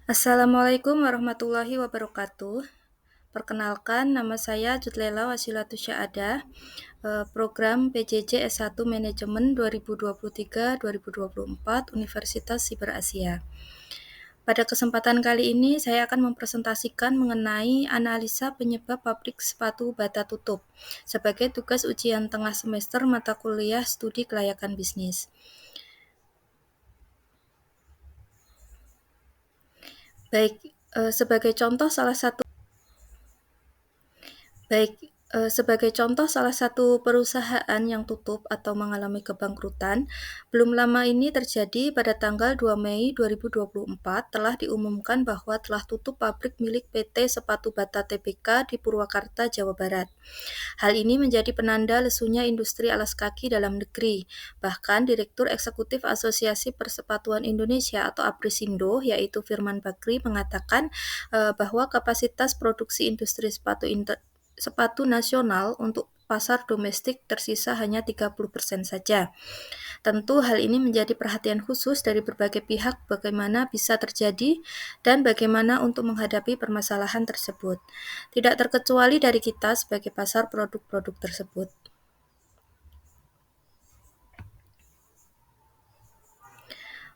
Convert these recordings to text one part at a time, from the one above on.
Assalamualaikum warahmatullahi wabarakatuh. Perkenalkan, nama saya Jutlela Wasilatus Syaadah, program PJJ S1 Manajemen 2023-2024 Universitas Siber Asia. Pada kesempatan kali ini, saya akan mempresentasikan mengenai analisa penyebab pabrik sepatu bata tutup sebagai tugas ujian tengah semester mata kuliah studi kelayakan bisnis. Baik, sebagai contoh salah satu perusahaan yang tutup atau mengalami kebangkrutan, belum lama ini terjadi pada tanggal 2 Mei 2024 telah diumumkan bahwa telah tutup pabrik milik PT Sepatu Bata Tbk di Purwakarta, Jawa Barat. Hal ini menjadi penanda lesunya industri alas kaki dalam negeri. Bahkan Direktur Eksekutif Asosiasi Persepatuan Indonesia atau APRISINDO, yaitu Firman Bakri, mengatakan bahwa kapasitas produksi industri sepatu nasional untuk pasar domestik tersisa hanya 30% saja. Tentu hal ini menjadi perhatian khusus dari berbagai pihak bagaimana bisa terjadi dan bagaimana untuk menghadapi permasalahan tersebut. Tidak terkecuali dari kita sebagai pasar produk-produk tersebut.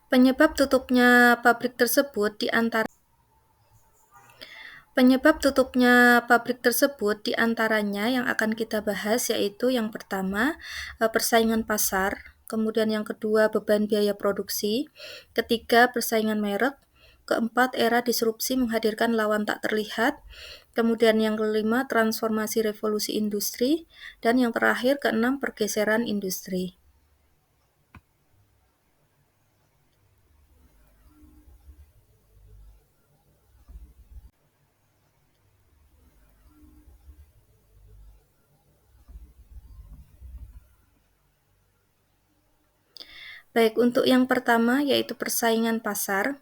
Penyebab tutupnya pabrik tersebut diantaranya yang akan kita bahas yaitu yang pertama, persaingan pasar, kemudian yang kedua beban biaya produksi, ketiga persaingan merek, keempat era disrupsi menghadirkan lawan tak terlihat, kemudian yang kelima transformasi revolusi industri, dan yang terakhir keenam pergeseran industri. Baik, untuk yang pertama yaitu persaingan pasar,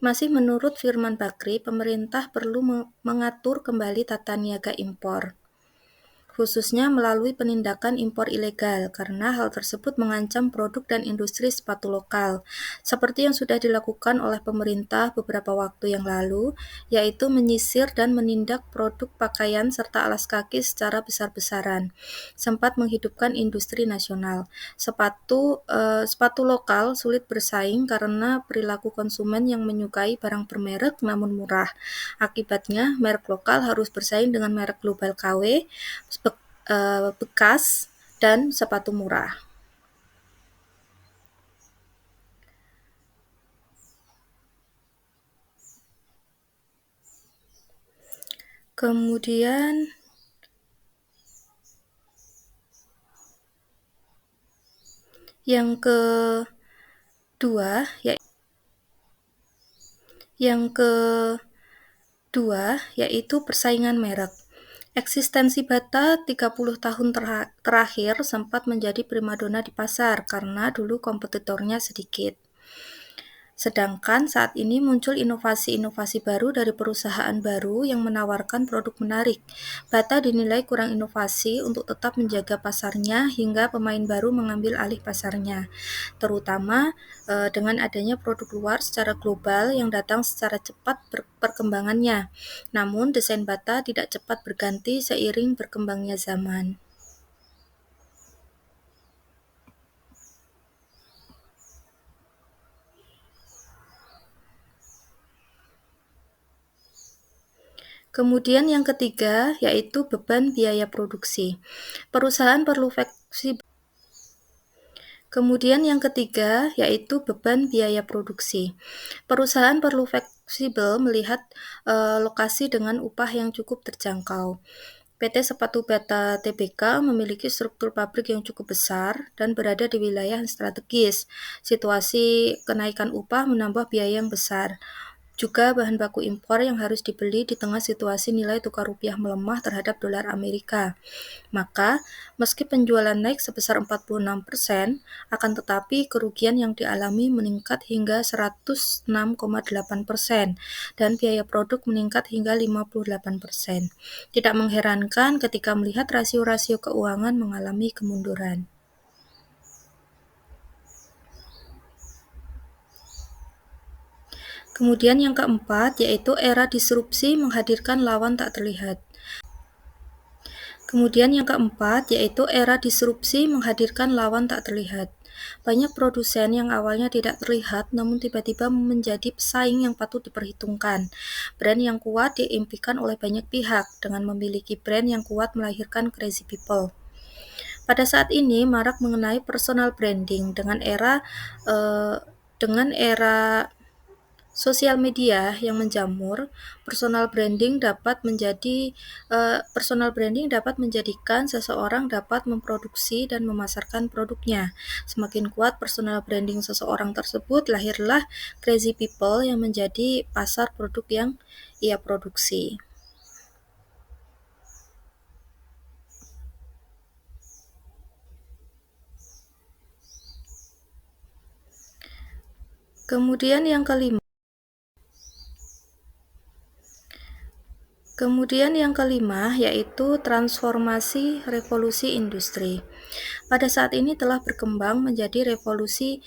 masih menurut Firman Bakri, pemerintah perlu mengatur kembali tata niaga impor, khususnya melalui penindakan impor ilegal, karena hal tersebut mengancam produk dan industri sepatu lokal, seperti yang sudah dilakukan oleh pemerintah beberapa waktu yang lalu, yaitu menyisir dan menindak produk pakaian serta alas kaki secara besar-besaran, sempat menghidupkan industri nasional. Sepatu lokal sulit bersaing karena perilaku konsumen yang menyukai barang bermerek namun murah. Akibatnya, merek lokal harus bersaing dengan merek global KW, bekas, dan sepatu murah. Kemudian yang kedua yaitu persaingan merek. Eksistensi Bata 30 tahun terakhir sempat menjadi primadona di pasar karena dulu kompetitornya sedikit. Sedangkan saat ini muncul inovasi-inovasi baru dari perusahaan baru yang menawarkan produk menarik. Bata dinilai kurang inovasi untuk tetap menjaga pasarnya hingga pemain baru mengambil alih pasarnya, terutama dengan adanya produk luar secara global yang datang secara cepat perkembangannya. Namun desain Bata tidak cepat berganti seiring berkembangnya zaman. Kemudian yang ketiga yaitu beban biaya produksi. Perusahaan perlu fleksibel. Kemudian yang ketiga yaitu beban biaya produksi. Perusahaan perlu fleksibel melihat lokasi dengan upah yang cukup terjangkau. PT Sepatu Bata Tbk memiliki struktur pabrik yang cukup besar dan berada di wilayah yang strategis. Situasi kenaikan upah menambah biaya yang besar. Juga bahan baku impor yang harus dibeli di tengah situasi nilai tukar rupiah melemah terhadap dolar Amerika. Maka, meski penjualan naik sebesar 46%, akan tetapi kerugian yang dialami meningkat hingga 106,8% dan biaya produk meningkat hingga 58%. Tidak mengherankan ketika melihat rasio-rasio keuangan mengalami kemunduran. Kemudian yang keempat yaitu era disrupsi menghadirkan lawan tak terlihat. Banyak produsen yang awalnya tidak terlihat namun tiba-tiba menjadi pesaing yang patut diperhitungkan. Brand yang kuat diimpikan oleh banyak pihak. Dengan memiliki brand yang kuat melahirkan crazy people. Pada saat ini marak mengenai personal branding dengan era sosial media yang menjamur, personal branding dapat menjadikan seseorang dapat memproduksi dan memasarkan produknya. Semakin kuat personal branding seseorang tersebut, lahirlah crazy people yang menjadi pasar produk yang ia produksi. Kemudian yang kelima yaitu transformasi revolusi industri. Pada saat ini telah berkembang menjadi revolusi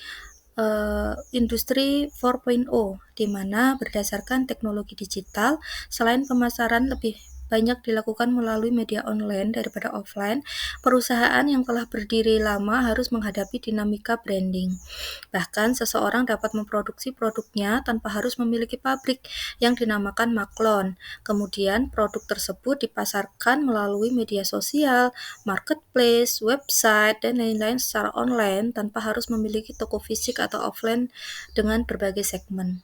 industri 4.0, di mana berdasarkan teknologi digital, selain pemasaran lebih banyak dilakukan melalui media online daripada offline, perusahaan yang telah berdiri lama harus menghadapi dinamika branding. Bahkan seseorang dapat memproduksi produknya tanpa harus memiliki pabrik yang dinamakan maklon. Kemudian produk tersebut dipasarkan melalui media sosial, marketplace, website, dan lain-lain secara online tanpa harus memiliki toko fisik atau offline dengan berbagai segmen.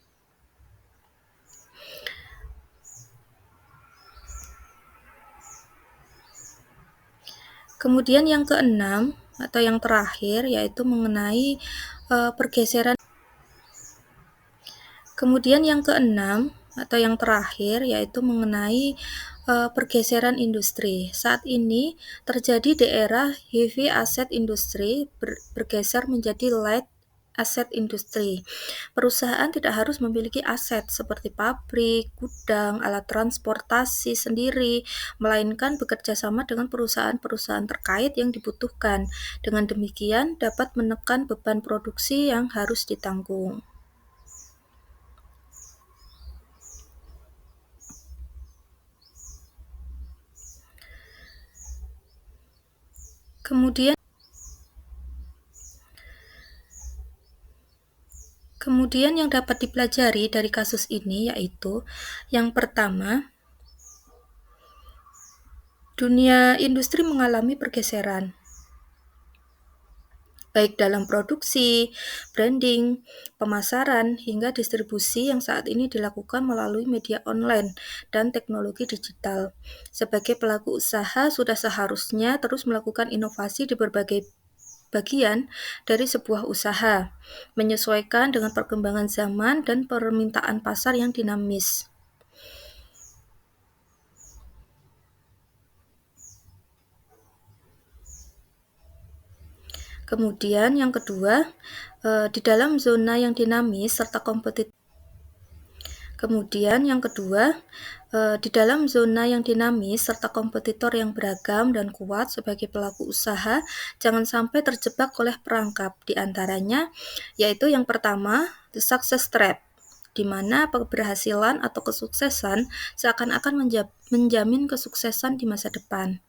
Kemudian yang keenam atau yang terakhir yaitu mengenai pergeseran industri. Saat ini terjadi di era heavy asset industry bergeser menjadi light asset industri. Perusahaan tidak harus memiliki aset seperti pabrik, gudang, alat transportasi sendiri, melainkan bekerja sama dengan perusahaan-perusahaan terkait yang dibutuhkan. Dengan demikian dapat menekan beban produksi yang harus ditanggung. Kemudian yang dapat dipelajari dari kasus ini yaitu yang pertama, dunia industri mengalami pergeseran, baik dalam produksi, branding, pemasaran, hingga distribusi yang saat ini dilakukan melalui media online dan teknologi digital. Sebagai pelaku usaha sudah seharusnya terus melakukan inovasi di berbagai bagian dari sebuah usaha, menyesuaikan dengan perkembangan zaman dan permintaan pasar yang dinamis. Kemudian yang kedua, di dalam zona yang dinamis serta kompetitif yang beragam dan kuat sebagai pelaku usaha, jangan sampai terjebak oleh perangkap. Di antaranya, yaitu yang pertama, the success trap, di mana keberhasilan atau kesuksesan seakan-akan menjamin kesuksesan di masa depan.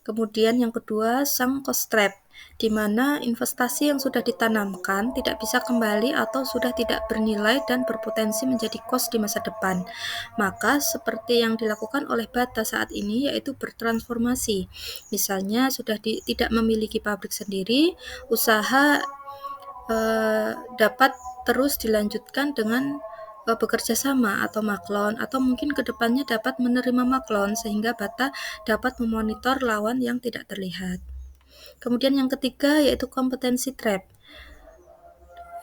Kemudian yang kedua, sunk cost trap, di mana investasi yang sudah ditanamkan tidak bisa kembali atau sudah tidak bernilai dan berpotensi menjadi cost di masa depan. Maka seperti yang dilakukan oleh Bata saat ini yaitu bertransformasi. Misalnya sudah tidak memiliki pabrik sendiri, usaha dapat terus dilanjutkan dengan bekerja sama atau maklon, atau mungkin kedepannya dapat menerima maklon sehingga Bata dapat memonitor lawan yang tidak terlihat. Kemudian yang ketiga yaitu kompetensi trap,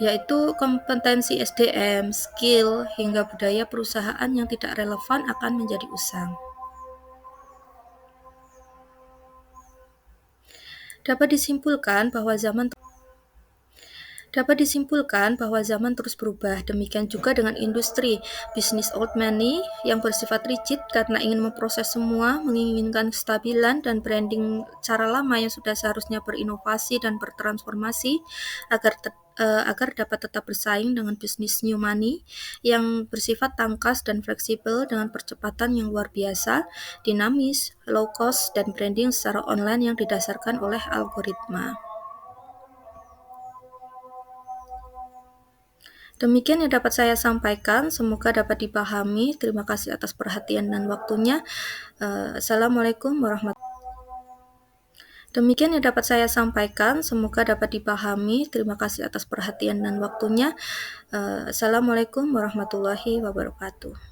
yaitu kompetensi SDM, skill, hingga budaya perusahaan yang tidak relevan akan menjadi usang. Dapat disimpulkan bahwa zaman terus berubah. Demikian juga dengan industri. Bisnis old money yang bersifat rigid karena ingin memproses semua, menginginkan kestabilan dan branding cara lama yang sudah seharusnya berinovasi dan bertransformasi agar dapat tetap bersaing dengan bisnis new money yang bersifat tangkas dan fleksibel dengan percepatan yang luar biasa, dinamis, low cost, dan branding secara online yang didasarkan oleh algoritma. Demikian yang dapat saya sampaikan, semoga dapat dipahami. Terima kasih atas perhatian dan waktunya. Assalamualaikum warahmatullahi Demikian yang dapat saya sampaikan, semoga dapat dipahami. Terima kasih atas perhatian dan waktunya. Assalamualaikum warahmatullahi wabarakatuh.